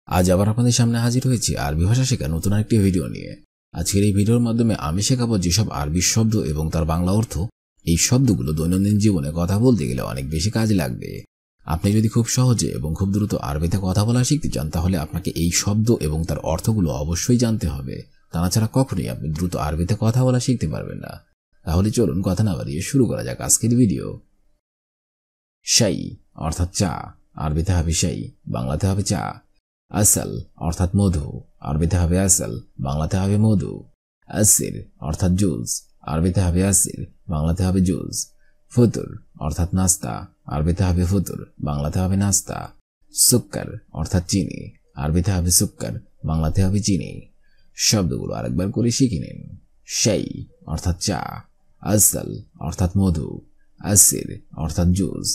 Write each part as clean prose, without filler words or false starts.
আজ আবার আপনাদের সামনে হাজির হয়েছি আরবি ভাষা শেখা নতুন একটি ভিডিও নিয়ে। আজকের এই ভিডিওর মাধ্যমে আমি শেখাবো যেসব আরবি শব্দ এবং তার বাংলা অর্থ, এই শব্দগুলো দৈনন্দিন জীবনে কথা বলতে গেলে অনেক বেশি কাজে লাগবে। আপনি যদি খুব সহজে এবং খুব দ্রুত আরবিতে কথা বলা শিখতে চান, তাহলে আপনাকে এই শব্দ এবং তার অর্থগুলো অবশ্যই জানতে হবে। তাছাড়া কখনোই আপনি দ্রুত আরবিতে কথা বলা শিখতে পারবেন না। তাহলে চলুন কথা না বাড়িয়ে শুরু করা যাক আজকের ভিডিও। শাই অর্থাৎ চা, আরবিতে হবে শাই, বাংলাতে হবে চা। আসল অর্থাৎ মধু, আরবিতে হবে আসল, বাংলাতে হবে মধু। আসির অর্থাৎ জুস, আরবিতে হবে আসির, বাংলাতে হবে জুস। ফুতুর অর্থাৎ নাস্তা, আরবিতে হবে ফুতুর, বাংলাতে হবে নাস্তা। সুক্কার অর্থাৎ চিনি, আরবিতে হবে সুক্কার, বাংলাতে হবে চিনি। শব্দগুলো আরেকবার করে শিখে নিন। শাই অর্থাৎ চা, আসল অর্থাৎ মধু, আসির অর্থাৎ জুস,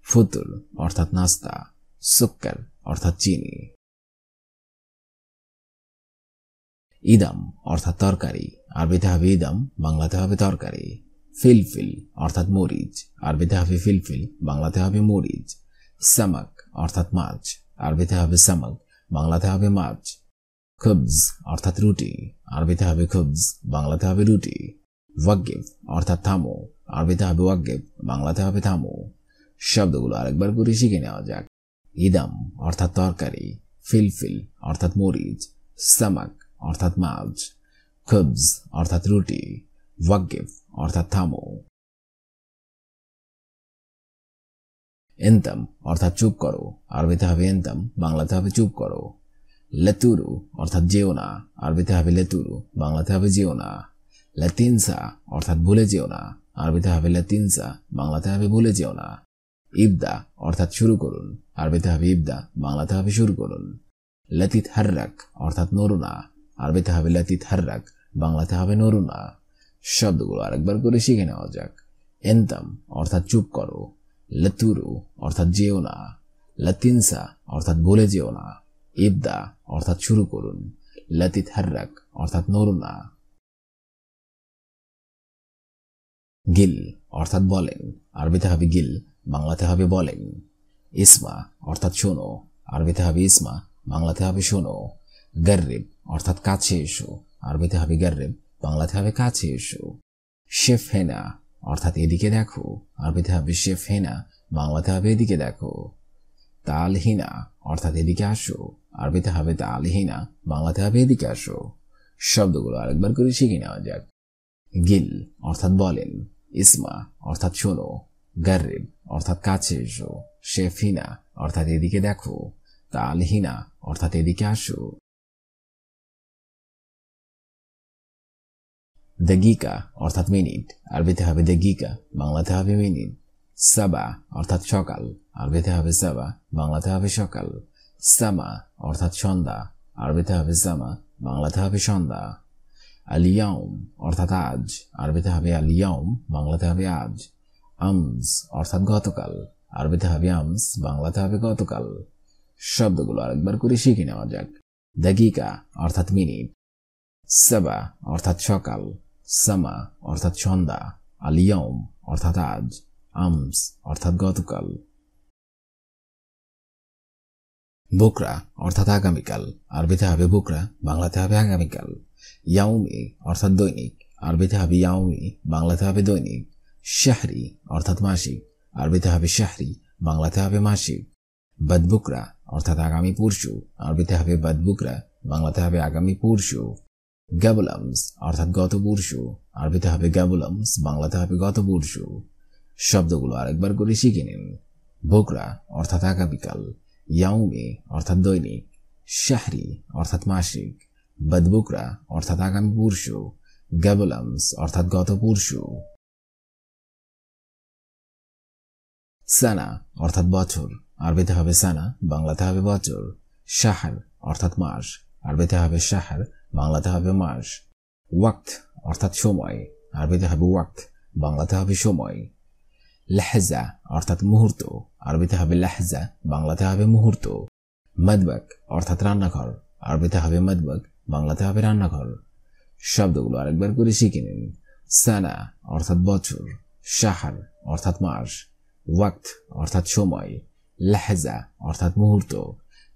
ফুতুর অর্থাৎ নাস্তা, সুক্কার অর্থাৎ চিনি। ইদাম অর্থাৎ তরকারি, আরবিতে হবে ইদাম, বাংলাতে হবে তরকারি। ফিলফিল অর্থাৎ মরিচ, আরবিতে হবে ফিলফিল, বাংলাতে হবে মরিচ। সামাক অর্থাৎ মাছ, আরবিতে হবে সামাক, বাংলাতে হবে মাছ। খুবজ অর্থাৎ রুটি, আরবিতে হবে খুবজ, বাংলাতে হবে রুটি। ওয়াগিব অর্থাৎ থামো, আরবিতে হবে ওয়াগিব, বাংলাতে হবে থামো। শব্দগুলো আরেকবার করে শিখে নেওয়া যাক। ইদাম অর্থাৎ তরকারি, ফিলফিল অর্থাৎ মরিচ, সামাক অর্থাৎ মাছ, খুবজ অর্থাৎ রুটি, ওয়াগিব অর্থাৎ থামো। এনতাম অর্থাৎ চুপ করো, আরবিতে হবে এনতাম, বাংলাতে হবে চুপ করো। লেতুরু অর্থাৎ যেও না, আরবিতে হবে লেতুরু, বাংলাতে হবে যেও না। লাতিনসা অর্থাৎ ভুলে যেও না, আরবিতে হবে লাতিনসা, বাংলাতে হবে ভুলে যেও না। ইবদা অর্থাৎ শুরু করুন, আরবিতে হবে ইবদা, বাংলাতে হবে শুরু করুন। লাতিত হার্রাক অর্থাৎ নরুনা, আরবিতে হবে লাতিত হার্রাক, বাংলাতে হবে নরুনা। শব্দগুলো আরেকবার করে শিখে নেওয়া যাক। এনতাম অর্থাৎ চুপ করো, লাতুরু অর্থাৎ যেও না, লাতিনসা অর্থাৎ ভুলে যেও না, ইবদা অর্থাৎ শুরু করুন, লাতিত হার্রাক অর্থাৎ নরুনা। গিল অর্থাৎ বলেন, আরবিতে হবে গিল, বাংলাতে হবে বলেন। ইসমা অর্থাৎ শোনো, আরবিতে হবে ইসমা, বাংলাতে হবে শোনো। গর্রিব অর্থাৎ কাছে এসো, আরবিতে হবে গর্রিব, বাংলাতে হবে কাছে এসো। শেফ হেনা অর্থাৎ এদিকে দেখো, আরবিতে হবে শেফ হেনা, বাংলাতে হবে এদিকে দেখো। তালহিনা অর্থাৎ এদিকে আসো, আরবিতে হবে তালহিনা, বাংলাতে হবে এদিকে আসো। শব্দগুলো আরেকবার করে শিখে নেওয়া যাক। গিল অর্থাৎ বলেন, ইসমা অর্থাৎ শোনো, গর্রিব অর্থাৎ কাছে এসো, শেফিনা অর্থাৎ এদিকে দেখো, তালহিনা অর্থাৎ এদিকে আসো। দগিকা অর্থাৎ মিনিট, আরবিতে হবে দগিকা, বাংলাতে হবে মিনিট। সাবা অর্থাৎ সকাল, আরবিতে হবে সাবা, বাংলাতে হবে সকাল। সামা অর্থাৎ সন্ধ্যা, আরবিতে হবে সামা, বাংলাতে হবে সন্ধ্যা। আলিয়াউম অর্থাৎ আজ, আরবিতে হবে আলিয়াউম, বাংলাতে হবে আজ। আমস অর্থাৎ গতকাল, আরবিতে হবে আমস, বাংলাতে হবে গতকাল। শব্দগুলো আরেকবার করে শিখে নেওয়া যাক। দগিকা অর্থাৎ মিনিট, সাবা অর্থাৎ সকাল, সামা অর্থাৎ সন্ধ্যা, আলিয়াউম অর্থাৎ আজ, আমস অর্থাৎ গতকাল। বুকরা অর্থাৎ আগামীকাল, আরবিতে হবে বুকরা, বাংলাতে হবে আগামীকাল। ইয়াউমি অর্থাৎ দৈনিক, আরবিতে হবে ইয়াউমি, বাংলাতে হবে দৈনিক। শাহরি অর্থাৎ মাসিক, আরবিতে হবে শাহরি, বাংলাতে হবে মাসিক। বদবুকরা অর্থাৎ আগামী পরশু, আরবিতে হবে বদবুকরা, বাংলাতে হবে আগামী পরশু। গাবুলামস অর্থাৎ গত পরশু, আরবিতে হবে গাবুলামস, বাংলাতে হবে গত পরশু। শব্দগুলো আরেকবার করে শিখে নিন। বুকরা অর্থাৎ আগামীকাল, ইয়াউমি অর্থাৎ দৈনিক, শাহরি অর্থাৎ মাসিক, বদবুকরা অর্থাৎ আগামী পরশু, গাবুলামস অর্থাৎ গত পরশু। সানা অর্থাৎ বছর, আরবিতে হবে সানা, বাংলাতে হবে বছর। শাহর অর্থাৎ মাস, আরবিতে হবে শাহর, বাংলাতে হবে মাস। ওয়াক্ত অর্থাৎ সময়, আরবিতে হবে ওয়াক্ত, বাংলাতে হবে সময়। লাহজা অর্থাৎ মুহূর্ত, আরবিতে হবে লাহজা, বাংলাতে হবে মুহূর্ত। মদবক অর্থাৎ রান্নাঘর, আরবিতে হবে মদবক, বাংলাতে হবে রান্নাঘর। শব্দগুলো আরেকবার করে শিখে নিন। সানা অর্থাৎ বছর, শাহর অর্থাৎ মাস, ওয়াক্ত অর্থাৎ সময়, লাহজা অর্থাৎ মুহূর্ত,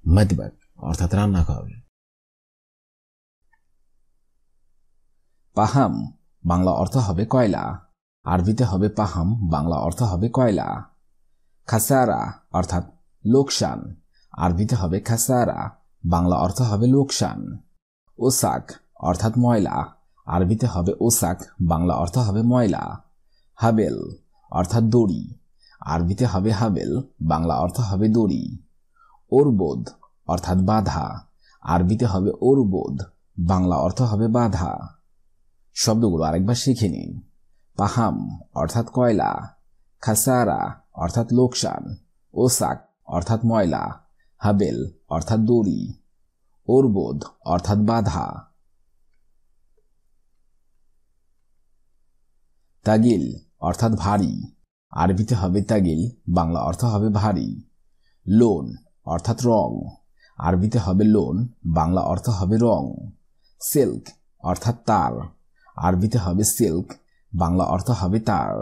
মদবক অর্থাৎ রান্নাঘর। পাহাম বাংলা অর্থ হবে কয়লা, আরবিতে হবে পাহাম, বাংলা অর্থ হবে কয়লা। খাসারা অর্থাৎ লোকসান, আরবিতে হবে খাসারা, বাংলা অর্থ হবে লোকসান। ওসাক অর্থাৎ ময়লা, আরবিতে হবে ওসাক, বাংলা অর্থ হবে ময়লা। হাবেল অর্থাৎ দড়ি, আরবিতে হবে হাবেল, বাংলা অর্থ হবে দড়ি। ওরবোদ অর্থাৎ বাধা, আরবিতে হবে ওরবোদ, বাংলা অর্থ হবে বাধা। শব্দগুলো আরেকবার শিখে নিন। পাহাম অর্থাৎ কয়লা, খাসারা অর্থাৎ লোকসান, ওসাক অর্থাৎ ময়লা, হাবেল অর্থাৎ দড়ি, ওরবোদ অর্থাৎ বাধা। তাগিল অর্থাৎ ভারী, আরবিতে হবে তাগিল, বাংলা অর্থ হবে ভারী। লোন অর্থাৎ রং, আরবিতে হবে লোন, বাংলা অর্থ হবে রং। সিল্ক অর্থাৎ তার, আরবিতে হবে সিল্ক, বাংলা অর্থ হবে তার।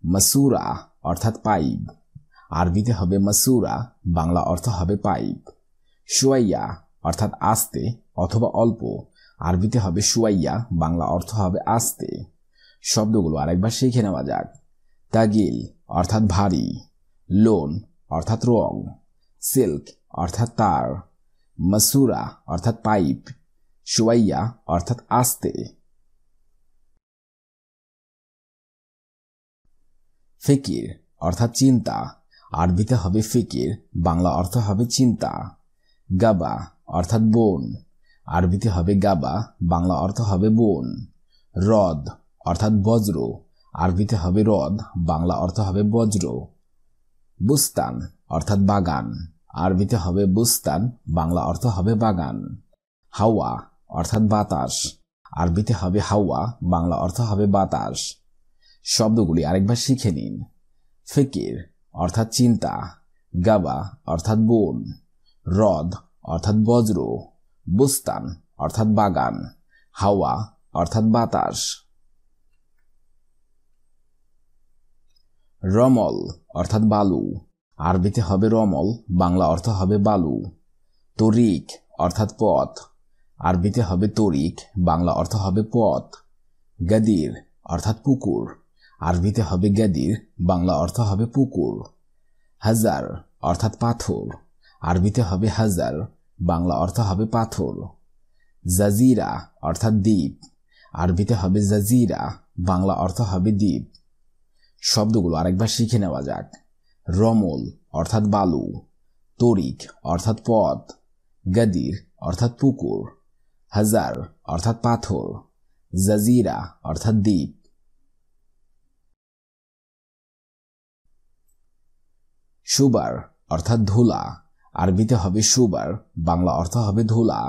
মাসুরা অর্থাৎ পাইপ, আরবিতে হবে মাসুরা, বাংলা অর্থ হবে পাইপ। শুয়াইয়া অর্থাৎ আস্তে অথবা অল্প, আরবিতে হবে শুয়াইয়া, বাংলা অর্থ হবে আস্তে। শব্দগুলো আরেকবার শিখে নেওয়া যাক। তাগিল অর্থাৎ ভারী, লোন অর্থাৎ রং, সিল্ক অর্থাৎ তার, মাসুরা অর্থাৎ পাইপ, শুয়াইয়া অর্থাৎ আস্তে। ফিকির অর্থাৎ চিন্তা, আরবিতে হবে ফিকির, বাংলা অর্থ হবে চিন্তা। গাবা অর্থাৎ বন, আরবিতে হবে গাবা, বাংলা অর্থ হবে বন। হ্রদ অর্থাৎ বজ্র, আরবিতে হবে হ্রদ, বাংলা অর্থ হবে বজ্র। বুস্তান অর্থাৎ বাগান, আরবিতে হবে বুস্তান, বাংলা অর্থ হবে বাগান। হাওয়া অর্থাৎ বাতাস, আরবিতে হবে হাওয়া, বাংলা অর্থ হবে বাতাস। শব্দগুলি আরেকবার শিখে নিন। ফিকির অর্থাৎ চিন্তা, গাবা অর্থাৎ বন, হ্রদ অর্থাৎ বজ্র, বুস্তান অর্থাৎ বাগান, হাওয়া অর্থাৎ বাতাস। রমল অর্থাৎ বালু, আরবিতে হবে রমল, বাংলা অর্থ হবে বালু। তরিক অর্থাৎ পথ, আরবিতে হবে তরিক, বাংলা অর্থ হবে পথ। গাদির অর্থাৎ পুকুর, আরবিতে হবে গাদির, বাংলা অর্থ হবে পুকুর। হাজার অর্থাৎ পাথর, আরবিতে হবে হাজার, বাংলা অর্থ হবে পাথর। জাজিরা অর্থাৎ দ্বীপ, আরবিতে হবে জাজিরা, বাংলা অর্থ হবে দ্বীপ। শব্দগুলো আরেকবার শিখে নেওয়া যাক। রমল অর্থাৎ বালু, তরিক অর্থাৎ পথ, গাদির অর্থাৎ পুকুর, হাজার অর্থাৎ পাথর, জাজিরা অর্থাৎ দ্বীপ। সুবার অর্থাৎ ধুলা, আরবিতে হবে সুবার, বাংলা অর্থ হবে ধুলা।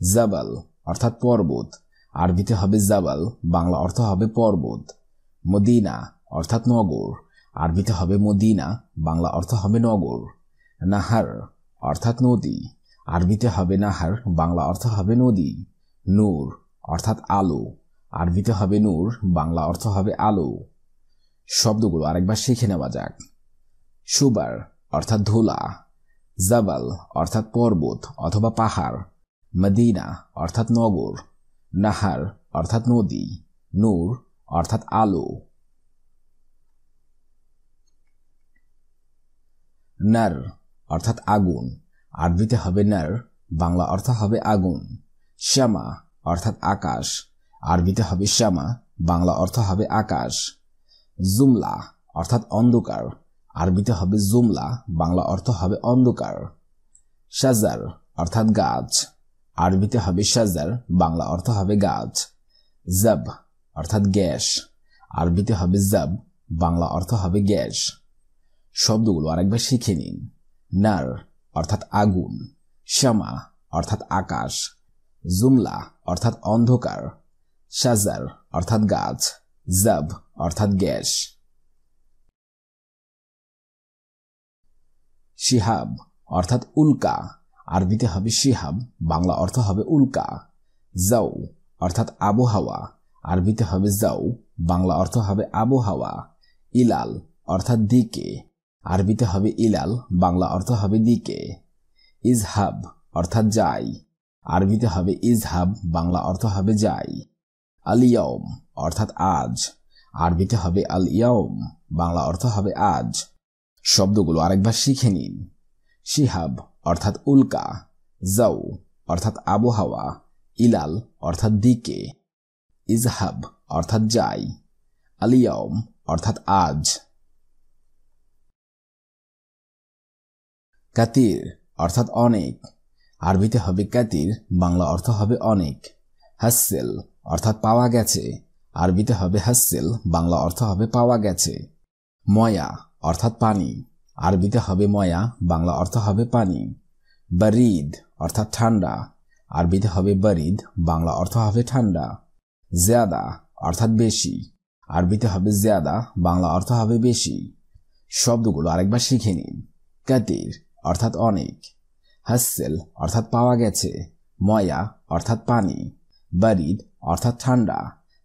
জাবাল অর্থাৎ পর্বত, আরবিতে হবে জাবাল, বাংলা অর্থ হবে পর্বত। মদিনা অর্থাৎ নগর, আরবিতে হবে মদিনা, বাংলা অর্থ হবে নগর। নাহার অর্থাৎ নদী, আরবিতে হবে নাহার, বাংলা অর্থ হবে নদী। নূর অর্থাৎ আলো, আরবিতে হবে নূর, বাংলা অর্থ হবে আলো। শব্দগুলো আরেকবার শিখে নেওয়া যাক। সুবার অর্থাৎ ধুলা, জাবাল অর্থাৎ পর্বত অথবা পাহাড়, মদিনা অর্থাৎ নগর, নাহার অর্থাৎ নদী, নূর অর্থাৎ আলো। নার অর্থাৎ আগুন, আরবিতে হবে নার, বাংলা অর্থ হবে আগুন। শ্যামা অর্থাৎ আকাশ, আরবিতে হবে শ্যামা, বাংলা অর্থ হবে আকাশ। জুমলা অর্থাৎ অন্ধকার, আরবিতে হবে জুমলা, বাংলা অর্থ হবে অন্ধকার। শাজার অর্থাৎ গাছ, আরবিতে হবে শাজার, বাংলা অর্থ হবে গাছ। জাব অর্থাৎ গ্যাস, আরবিতে হবে জাব, বাংলা অর্থ হবে গ্যাস। শব্দগুলো আরেকবার শিখে নিন। নার অর্থাৎ আগুন, শ্যামা অর্থাৎ আকাশ, জুমলা অর্থাৎ অন্ধকার, শাজার অর্থাৎ গাছ, জাব অর্থাৎ গ্যাস। শিহাব অর্থাৎ উল্কা, আরবিতে হবে শিহাব, বাংলা অর্থ হবে উল্কা। জাউ অর্থাৎ আবহাওয়া, আরবিতে হবে জাউ, বাংলা অর্থ হবে আবহাওয়া। ইলাল অর্থাৎ দিকে, আরবিতে হবে ইলাল, বাংলা অর্থ হবে দিকে। ইজহাব অর্থাৎ যাই, আরবিতে হবে ইজহাব, বাংলা অর্থ হবে যাই। আল ইয়াউম অর্থাৎ আজ, আরবিতে হবে আল ইয়াউম, বাংলা অর্থ হবে আজ। শব্দগুলো আরেকবার শিখে নিন। শিহাব অর্থাৎ উল্কা, জাউ অর্থাৎ আবহাওয়া, ইলাল অর্থাৎ দিকে, ইজহাব অর্থাৎ যাই, আল ইয়াউম অর্থাৎ আজ। কাতির অর্থাৎ অনেক, আরবিতে হবে কাতির, বাংলা অর্থ হবে অনেক। হাসসেল অর্থাৎ পাওয়া গেছে, আরবিতে হবে হাসসেল, বাংলা অর্থ হবে পাওয়া গেছে। ময়া অর্থাৎ পানি, আরবিতে হবে ময়া, বাংলা অর্থ হবে পানি। বারিদ অর্থাৎ ঠান্ডা, আরবিতে হবে বারিদ, বাংলা অর্থ হবে ঠান্ডা। জিয়াদা অর্থাৎ বেশি, আরবিতে হবে জিয়াদা, বাংলা অর্থ হবে বেশি। শব্দগুলো আরেকবার শিখে নিন। কাতির অর্থাৎ অনেক, হাসসেল অর্থাৎ পাওয়া গেছে, ময়া অর্থাৎ পানি, বারিদ অর্থাৎ ঠান্ডা,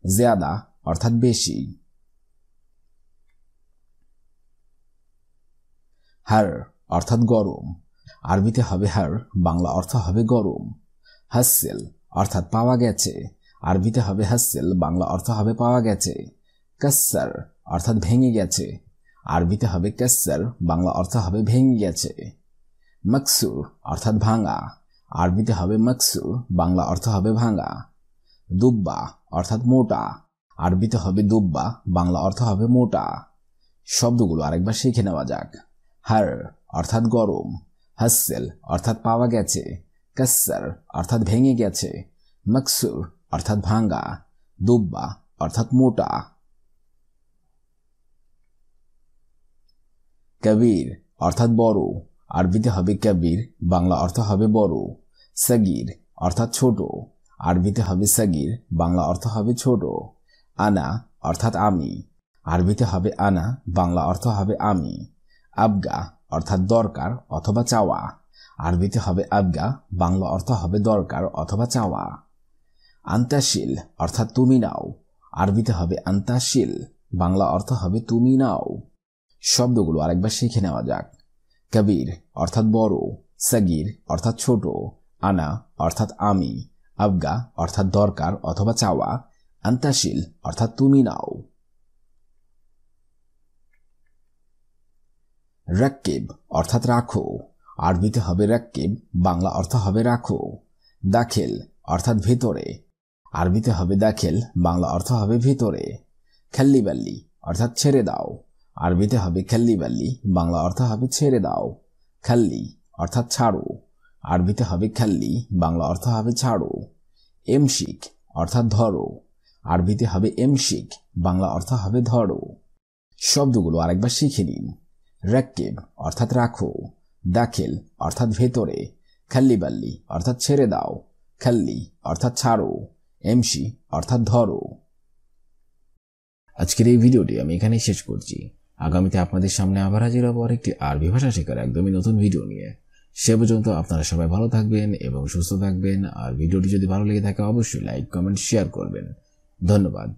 জিয়াদা অর্থাৎ বেশি। হার অর্থাৎ গরম, আরবিতে হবে হার, বাংলা অর্থ হবে গরম। হাসসেল অর্থাৎ পাওয়া গেছে, আরবিতে হবে হাসসেল, বাংলা অর্থ হবে পাওয়া গেছে। কাসসার অর্থাৎ ভেঙে গেছে, আরবিতে হবে কাসসার, বাংলা অর্থ হবে ভেঙে গেছে। মকসুর অর্থাৎ ভাঙা, আরবিতে হবে মকসুর, বাংলা অর্থ হবে ভাঙা। দুব্বা অর্থাৎ মোটা, আরবিতে হবে দুব্বা, বাংলা অর্থ হবে মোটা। শব্দগুলো আরেকবার শিখে নেওয়া যাক। হার অর্থাৎ গরম, হাসসেল অর্থাৎ পাওয়া গেছে, কাসসার অর্থাৎ ভেঙে গেছে, মকসুর অর্থাৎ ভাঙ্গা, দুব্বা অর্থাৎ মোটা। কবির অর্থাৎ বড়, আরবিতে হবে কবির, বাংলা অর্থ হবে বড়। সগীর অর্থাৎ ছোট, আরবিতে হবে সগীর, বাংলা অর্থ হবে ছোট। আনা অর্থাৎ আমি, আরবিতে হবে আনা, বাংলা অর্থ হবে আমি। আবগা অর্থাৎ দরকার অথবা চাওয়া, আরবিতে হবে আবগা, বাংলা অর্থ হবে দরকার অথবা চাওয়া। আন্তাশিল অর্থাৎ তুমি নাও, আরবিতে হবে আন্তাশিল, বাংলা অর্থ হবে তুমি নাও। শব্দগুলো আরেকবার শিখে নেওয়া যাক। কবির অর্থাৎ বড়, সগীর অর্থাৎ ছোট, আনা অর্থাৎ আমি, আবগা অর্থাৎ দরকার অথবা চাওয়া, আন্তাশিল অর্থাৎ তুমি নাও। রাক্কিব অর্থাৎ রাখো, আরবিতে হবে রাক্কিব, বাংলা অর্থ হবে রাখো। দাখিল অর্থাৎ ভেতরে, আরবিতে হবে দাখিল, বাংলা অর্থ হবে ভেতরে। খাল্লিবাল্লি অর্থাৎ ছেড়ে দাও, আরবিতে হবে খাল্লিবাল্লি, বাংলা অর্থ হবে ছেড়ে দাও। খাল্লি অর্থাৎ ছাড়ো, আরবিতে হবে খাল্লি, বাংলা অর্থ হবে ছাড়ো। এমশিক অর্থাৎ ধরো, আরবিতে হবে এমশিক, বাংলা অর্থ হবে ধরো। শব্দগুলো আরেকবার শিখে নিন। রাক্কিব অর্থাৎ রাখো, দাখিল অর্থাৎ ভেতরে, খাল্লিবাল্লি অর্থাৎ ছেড়ে দাও, খাল্লি অর্থাৎ ছাড়ো, এমশি অর্থাৎ ধরো। আজকের এই ভিডিওটি আমি এখানেই শেষ করছি। আগামীতে আপনাদের সামনে আবার হাজির হব আরেকটি আরবি ভাষা শেখার একদমই নতুন ভিডিও নিয়ে। সে পর্যন্ত আপনারা সবাই ভালো থাকবেন এবং সুস্থ থাকবেন। আর ভিডিওটি যদি ভালো লেগে থাকে অবশ্যই লাইক, কমেন্ট, শেয়ার করবেন। ধন্যবাদ।